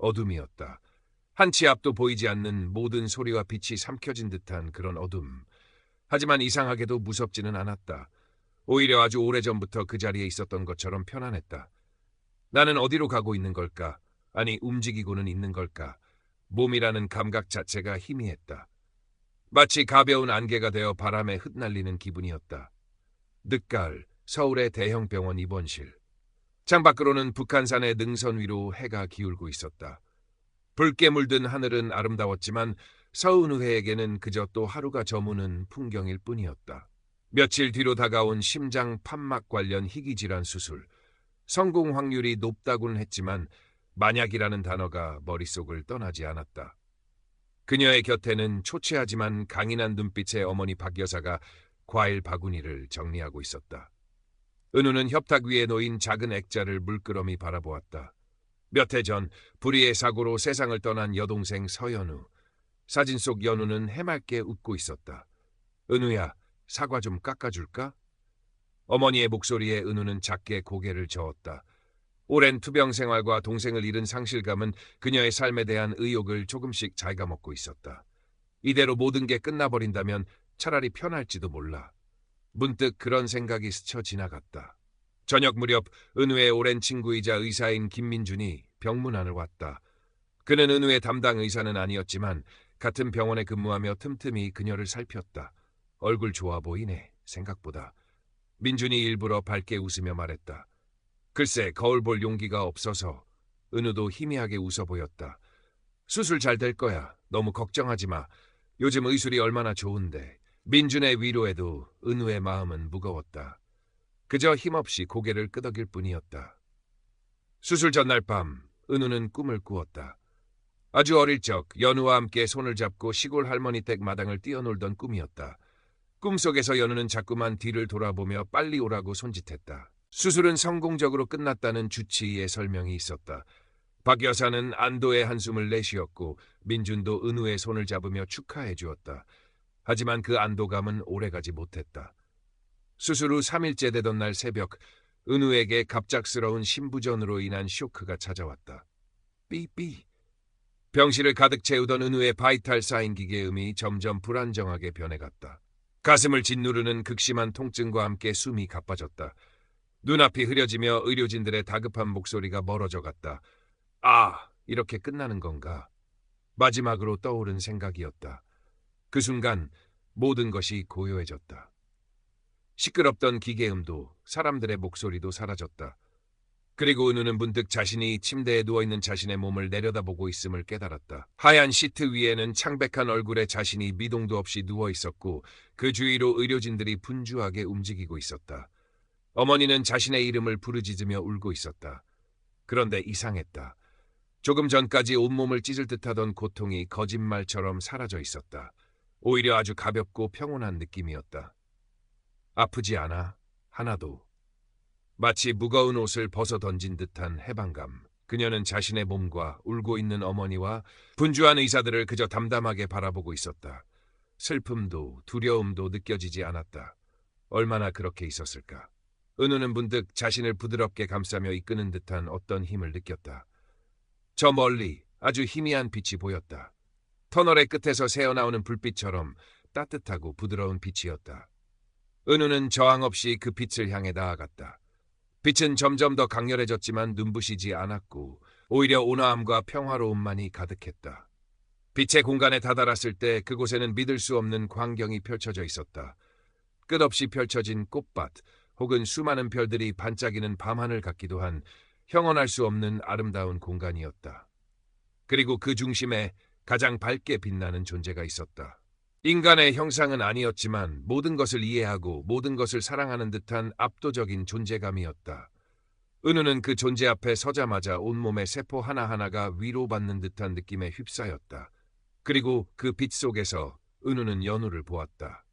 어둠이었다. 한치 앞도 보이지 않는 모든 소리와 빛이 삼켜진 듯한 그런 어둠. 하지만 이상하게도 무섭지는 않았다. 오히려 아주 오래전부터 그 자리에 있었던 것처럼 편안했다. 나는 어디로 가고 있는 걸까? 아니, 움직이고는 있는 걸까? 몸이라는 감각 자체가 희미했다. 마치 가벼운 안개가 되어 바람에 흩날리는 기분이었다. 늦가을, 서울의 대형 병원 입원실. 창밖으로는 북한산의 능선 위로 해가 기울고 있었다. 붉게 물든 하늘은 아름다웠지만 서은우회에게는 그저 또 하루가 저무는 풍경일 뿐이었다. 며칠 뒤로 다가온 심장 판막 관련 희귀질환 수술. 성공 확률이 높다고는 했지만 만약이라는 단어가 머릿속을 떠나지 않았다. 그녀의 곁에는 초췌하지만 강인한 눈빛의 어머니 박 여사가 과일 바구니를 정리하고 있었다. 은우는 협탁 위에 놓인 작은 액자를 물끄러미 바라보았다. 몇 해 전 불의의 사고로 세상을 떠난 여동생 서연우. 사진 속 연우는 해맑게 웃고 있었다. 은우야, 사과 좀 깎아줄까? 어머니의 목소리에 은우는 작게 고개를 저었다. 오랜 투병 생활과 동생을 잃은 상실감은 그녀의 삶에 대한 의욕을 조금씩 갉아먹고 있었다. 이대로 모든 게 끝나버린다면 차라리 편할지도 몰라. 문득 그런 생각이 스쳐 지나갔다. 저녁 무렵 은우의 오랜 친구이자 의사인 김민준이 병문안을 왔다. 그는 은우의 담당 의사는 아니었지만 같은 병원에 근무하며 틈틈이 그녀를 살폈다. 얼굴 좋아 보이네, 생각보다. 민준이 일부러 밝게 웃으며 말했다. 글쎄, 거울 볼 용기가 없어서. 은우도 희미하게 웃어 보였다. 수술 잘 될 거야. 너무 걱정하지 마. 요즘 의술이 얼마나 좋은데. 민준의 위로에도 은우의 마음은 무거웠다. 그저 힘없이 고개를 끄덕일 뿐이었다. 수술 전날 밤, 은우는 꿈을 꾸었다. 아주 어릴 적 연우와 함께 손을 잡고 시골 할머니 댁 마당을 뛰어놀던 꿈이었다. 꿈속에서 연우는 자꾸만 뒤를 돌아보며 빨리 오라고 손짓했다. 수술은 성공적으로 끝났다는 주치의의 설명이 있었다. 박 여사는 안도의 한숨을 내쉬었고 민준도 은우의 손을 잡으며 축하해 주었다. 하지만 그 안도감은 오래가지 못했다. 수술 후 3일째 되던 날 새벽, 은우에게 갑작스러운 심부전으로 인한 쇼크가 찾아왔다. 삐삐. 병실을 가득 채우던 은우의 바이탈 사인 기계음이 점점 불안정하게 변해갔다. 가슴을 짓누르는 극심한 통증과 함께 숨이 가빠졌다. 눈앞이 흐려지며 의료진들의 다급한 목소리가 멀어져 갔다. 아, 이렇게 끝나는 건가? 마지막으로 떠오른 생각이었다. 그 순간 모든 것이 고요해졌다. 시끄럽던 기계음도 사람들의 목소리도 사라졌다. 그리고 은우는 문득 자신이 침대에 누워있는 자신의 몸을 내려다보고 있음을 깨달았다. 하얀 시트 위에는 창백한 얼굴의 자신이 미동도 없이 누워있었고 그 주위로 의료진들이 분주하게 움직이고 있었다. 어머니는 자신의 이름을 부르짖으며 울고 있었다. 그런데 이상했다. 조금 전까지 온몸을 찢을 듯하던 고통이 거짓말처럼 사라져 있었다. 오히려 아주 가볍고 평온한 느낌이었다. 아프지 않아, 하나도. 마치 무거운 옷을 벗어던진 듯한 해방감. 그녀는 자신의 몸과 울고 있는 어머니와 분주한 의사들을 그저 담담하게 바라보고 있었다. 슬픔도 두려움도 느껴지지 않았다. 얼마나 그렇게 있었을까? 은우는 문득 자신을 부드럽게 감싸며 이끄는 듯한 어떤 힘을 느꼈다. 저 멀리 아주 희미한 빛이 보였다. 터널의 끝에서 새어나오는 불빛처럼 따뜻하고 부드러운 빛이었다. 은우는 저항 없이 그 빛을 향해 나아갔다. 빛은 점점 더 강렬해졌지만 눈부시지 않았고 오히려 온화함과 평화로움만이 가득했다. 빛의 공간에 다다랐을 때 그곳에는 믿을 수 없는 광경이 펼쳐져 있었다. 끝없이 펼쳐진 꽃밭 혹은 수많은 별들이 반짝이는 밤하늘 같기도 한 형언할 수 없는 아름다운 공간이었다. 그리고 그 중심에 가장 밝게 빛나는 존재가 있었다. 인간의 형상은 아니었지만 모든 것을 이해하고 모든 것을 사랑하는 듯한 압도적인 존재감이었다. 은우는 그 존재 앞에 서자마자 온몸의 세포 하나하나가 위로받는 듯한 느낌에 휩싸였다. 그리고 그 빛 속에서 은우는 연우를 보았다.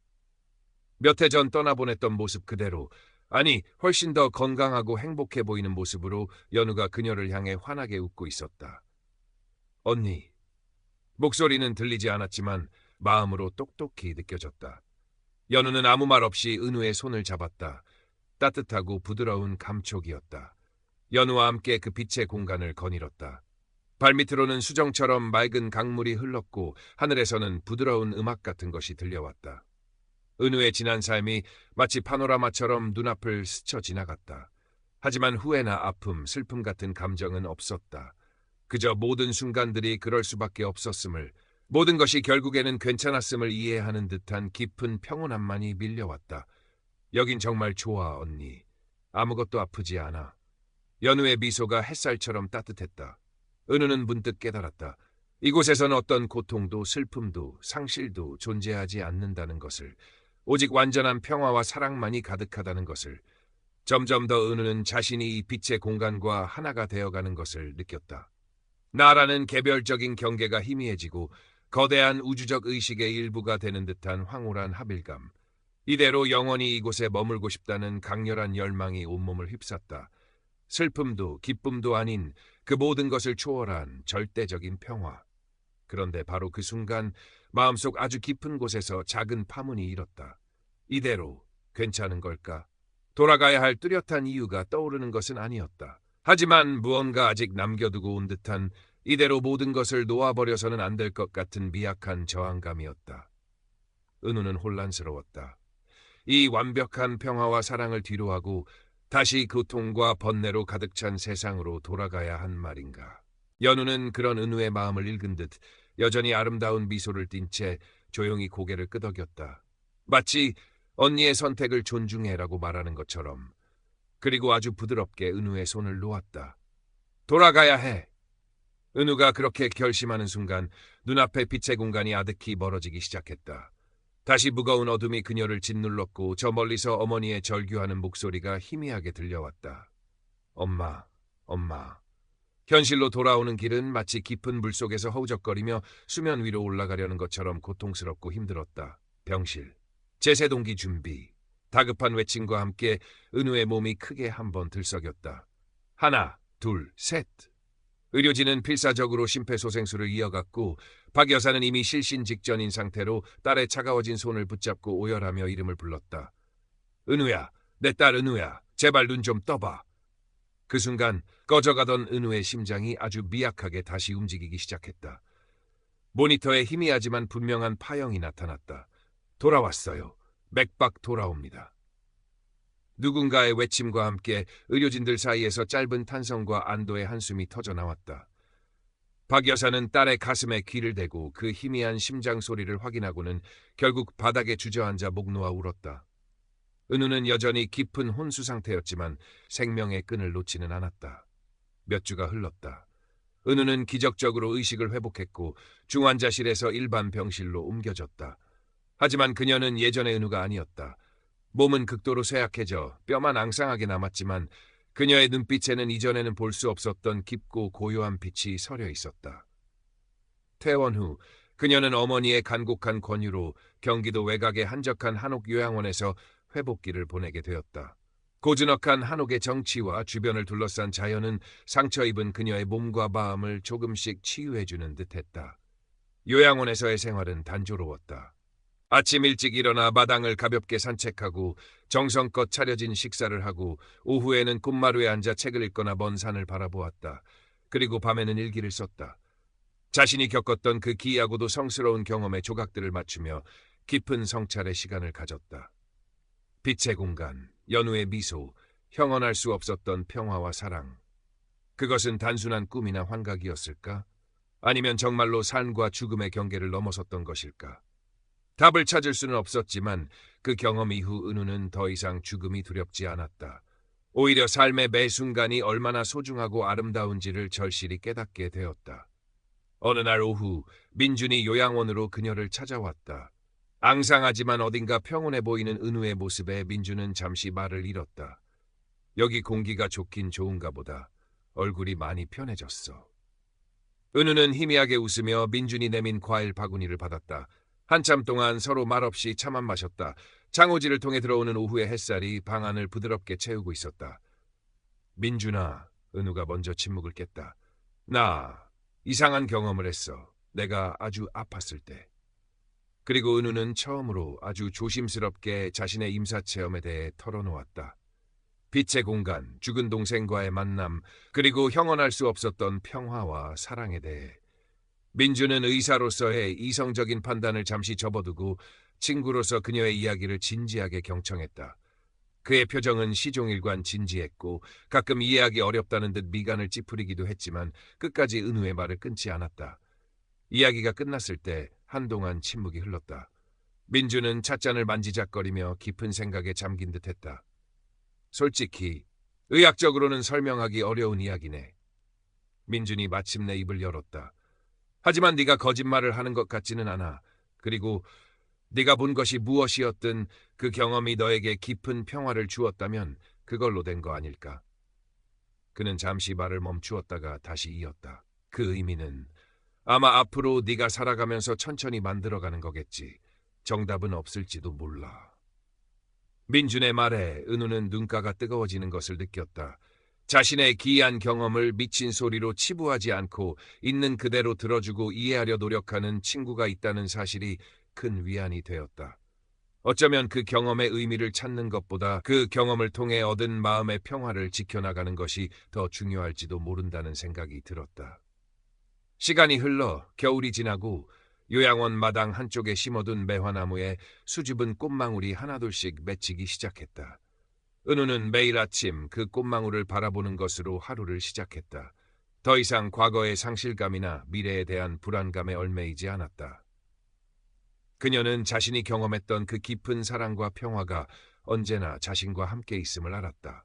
몇 해 전 떠나보냈던 모습 그대로, 아니 훨씬 더 건강하고 행복해 보이는 모습으로 연우가 그녀를 향해 환하게 웃고 있었다. 언니. 목소리는 들리지 않았지만 마음으로 똑똑히 느껴졌다. 연우는 아무 말 없이 은우의 손을 잡았다. 따뜻하고 부드러운 감촉이었다. 연우와 함께 그 빛의 공간을 거닐었다. 발밑으로는 수정처럼 맑은 강물이 흘렀고 하늘에서는 부드러운 음악 같은 것이 들려왔다. 은우의 지난 삶이 마치 파노라마처럼 눈앞을 스쳐 지나갔다. 하지만 후회나 아픔, 슬픔 같은 감정은 없었다. 그저 모든 순간들이 그럴 수밖에 없었음을, 모든 것이 결국에는 괜찮았음을 이해하는 듯한 깊은 평온함만이 밀려왔다. 여긴 정말 좋아, 언니. 아무것도 아프지 않아. 연우의 미소가 햇살처럼 따뜻했다. 은우는 문득 깨달았다. 이곳에선 어떤 고통도 슬픔도 상실도 존재하지 않는다는 것을, 오직 완전한 평화와 사랑만이 가득하다는 것을. 점점 더 은우는 자신이 이 빛의 공간과 하나가 되어가는 것을 느꼈다. 나라는 개별적인 경계가 희미해지고 거대한 우주적 의식의 일부가 되는 듯한 황홀한 합일감. 이대로 영원히 이곳에 머물고 싶다는 강렬한 열망이 온몸을 휩쌌다. 슬픔도 기쁨도 아닌 그 모든 것을 초월한 절대적인 평화. 그런데 바로 그 순간 마음속 아주 깊은 곳에서 작은 파문이 일었다. 이대로 괜찮은 걸까? 돌아가야 할 뚜렷한 이유가 떠오르는 것은 아니었다. 하지만 무언가 아직 남겨두고 온 듯한, 이대로 모든 것을 놓아버려서는 안 될 것 같은 미약한 저항감이었다. 은우는 혼란스러웠다. 이 완벽한 평화와 사랑을 뒤로하고 다시 고통과 번뇌로 가득 찬 세상으로 돌아가야 한 말인가. 연우는 그런 은우의 마음을 읽은 듯 여전히 아름다운 미소를 띤 채 조용히 고개를 끄덕였다. 마치 언니의 선택을 존중해라고 말하는 것처럼. 그리고 아주 부드럽게 은우의 손을 놓았다. 돌아가야 해. 은우가 그렇게 결심하는 순간 눈앞의 빛의 공간이 아득히 멀어지기 시작했다. 다시 무거운 어둠이 그녀를 짓눌렀고 저 멀리서 어머니의 절규하는 목소리가 희미하게 들려왔다. 엄마, 엄마. 현실로 돌아오는 길은 마치 깊은 물속에서 허우적거리며 수면 위로 올라가려는 것처럼 고통스럽고 힘들었다. 병실, 제세동기 준비. 다급한 외침과 함께 은우의 몸이 크게 한번 들썩였다. 하나, 둘, 셋. 의료진은 필사적으로 심폐소생술을 이어갔고 박 여사는 이미 실신 직전인 상태로 딸의 차가워진 손을 붙잡고 오열하며 이름을 불렀다. 은우야, 내 딸 은우야, 제발 눈 좀 떠봐. 그 순간 꺼져가던 은우의 심장이 아주 미약하게 다시 움직이기 시작했다. 모니터에 희미하지만 분명한 파형이 나타났다. 돌아왔어요. 맥박 돌아옵니다. 누군가의 외침과 함께 의료진들 사이에서 짧은 탄성과 안도의 한숨이 터져나왔다. 박 여사는 딸의 가슴에 귀를 대고 그 희미한 심장 소리를 확인하고는 결국 바닥에 주저앉아 목 놓아 울었다. 은우는 여전히 깊은 혼수 상태였지만 생명의 끈을 놓지는 않았다. 몇 주가 흘렀다. 은우는 기적적으로 의식을 회복했고 중환자실에서 일반 병실로 옮겨졌다. 하지만 그녀는 예전의 은우가 아니었다. 몸은 극도로 쇠약해져 뼈만 앙상하게 남았지만 그녀의 눈빛에는 이전에는 볼 수 없었던 깊고 고요한 빛이 서려 있었다. 퇴원 후 그녀는 어머니의 간곡한 권유로 경기도 외곽의 한적한 한옥 요양원에서 회복기를 보내게 되었다. 고즈넉한 한옥의 정취와 주변을 둘러싼 자연은 상처 입은 그녀의 몸과 마음을 조금씩 치유해주는 듯했다. 요양원에서의 생활은 단조로웠다. 아침 일찍 일어나 마당을 가볍게 산책하고 정성껏 차려진 식사를 하고 오후에는 꽃마루에 앉아 책을 읽거나 먼 산을 바라보았다. 그리고 밤에는 일기를 썼다. 자신이 겪었던 그 기이하고도 성스러운 경험의 조각들을 맞추며 깊은 성찰의 시간을 가졌다. 빛의 공간, 연우의 미소, 형언할 수 없었던 평화와 사랑. 그것은 단순한 꿈이나 환각이었을까? 아니면 정말로 삶과 죽음의 경계를 넘어섰던 것일까? 답을 찾을 수는 없었지만 그 경험 이후 은우는 더 이상 죽음이 두렵지 않았다. 오히려 삶의 매 순간이 얼마나 소중하고 아름다운지를 절실히 깨닫게 되었다. 어느 날 오후 민준이 요양원으로 그녀를 찾아왔다. 앙상하지만 어딘가 평온해 보이는 은우의 모습에 민준은 잠시 말을 잃었다. 여기 공기가 좋긴 좋은가 보다. 얼굴이 많이 편해졌어. 은우는 희미하게 웃으며 민준이 내민 과일 바구니를 받았다. 한참 동안 서로 말없이 차만 마셨다. 창호지를 통해 들어오는 오후의 햇살이 방 안을 부드럽게 채우고 있었다. 민준아, 은우가 먼저 침묵을 깼다. 나 이상한 경험을 했어. 내가 아주 아팠을 때. 그리고 은우는 처음으로 아주 조심스럽게 자신의 임사체험에 대해 털어놓았다. 빛의 공간, 죽은 동생과의 만남, 그리고 형언할 수 없었던 평화와 사랑에 대해 민주는 의사로서의 이성적인 판단을 잠시 접어두고 친구로서 그녀의 이야기를 진지하게 경청했다. 그의 표정은 시종일관 진지했고 가끔 이해하기 어렵다는 듯 미간을 찌푸리기도 했지만 끝까지 은우의 말을 끊지 않았다. 이야기가 끝났을 때 한동안 침묵이 흘렀다. 민주는 찻잔을 만지작거리며 깊은 생각에 잠긴 듯했다. 솔직히 의학적으로는 설명하기 어려운 이야기네. 민준이 마침내 입을 열었다. 하지만 네가 거짓말을 하는 것 같지는 않아. 그리고 네가 본 것이 무엇이었든 그 경험이 너에게 깊은 평화를 주었다면 그걸로 된 거 아닐까? 그는 잠시 말을 멈추었다가 다시 이었다. 그 의미는 아마 앞으로 네가 살아가면서 천천히 만들어가는 거겠지. 정답은 없을지도 몰라. 민준의 말에 은우는 눈가가 뜨거워지는 것을 느꼈다. 자신의 기이한 경험을 미친 소리로 치부하지 않고 있는 그대로 들어주고 이해하려 노력하는 친구가 있다는 사실이 큰 위안이 되었다. 어쩌면 그 경험의 의미를 찾는 것보다 그 경험을 통해 얻은 마음의 평화를 지켜나가는 것이 더 중요할지도 모른다는 생각이 들었다. 시간이 흘러 겨울이 지나고 요양원 마당 한쪽에 심어둔 매화나무에 수줍은 꽃망울이 하나둘씩 맺히기 시작했다. 은우는 매일 아침 그 꽃망울을 바라보는 것으로 하루를 시작했다. 더 이상 과거의 상실감이나 미래에 대한 불안감에 얽매이지 않았다. 그녀는 자신이 경험했던 그 깊은 사랑과 평화가 언제나 자신과 함께 있음을 알았다.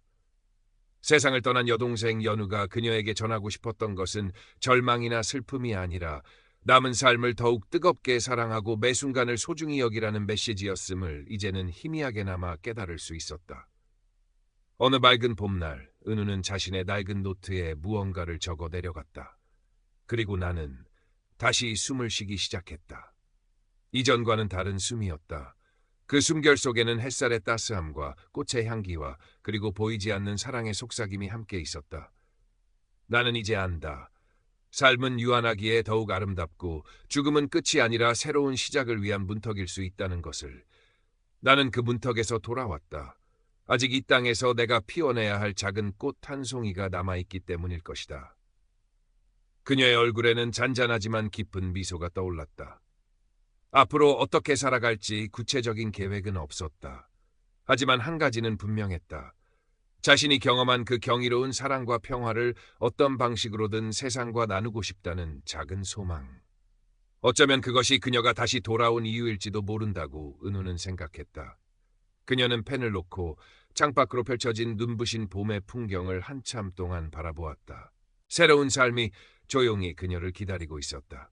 세상을 떠난 여동생 연우가 그녀에게 전하고 싶었던 것은 절망이나 슬픔이 아니라 남은 삶을 더욱 뜨겁게 사랑하고 매 순간을 소중히 여기라는 메시지였음을 이제는 희미하게나마 깨달을 수 있었다. 어느 맑은 봄날, 은우는 자신의 낡은 노트에 무언가를 적어 내려갔다. 그리고 나는 다시 숨을 쉬기 시작했다. 이전과는 다른 숨이었다. 그 숨결 속에는 햇살의 따스함과 꽃의 향기와 그리고 보이지 않는 사랑의 속삭임이 함께 있었다. 나는 이제 안다. 삶은 유한하기에 더욱 아름답고 죽음은 끝이 아니라 새로운 시작을 위한 문턱일 수 있다는 것을. 나는 그 문턱에서 돌아왔다. 아직 이 땅에서 내가 피워내야 할 작은 꽃 한 송이가 남아있기 때문일 것이다. 그녀의 얼굴에는 잔잔하지만 깊은 미소가 떠올랐다. 앞으로 어떻게 살아갈지 구체적인 계획은 없었다. 하지만 한 가지는 분명했다. 자신이 경험한 그 경이로운 사랑과 평화를 어떤 방식으로든 세상과 나누고 싶다는 작은 소망. 어쩌면 그것이 그녀가 다시 돌아온 이유일지도 모른다고 은우는 생각했다. 그녀는 펜을 놓고 창밖으로 펼쳐진 눈부신 봄의 풍경을 한참 동안 바라보았다. 새로운 삶이 조용히 그녀를 기다리고 있었다.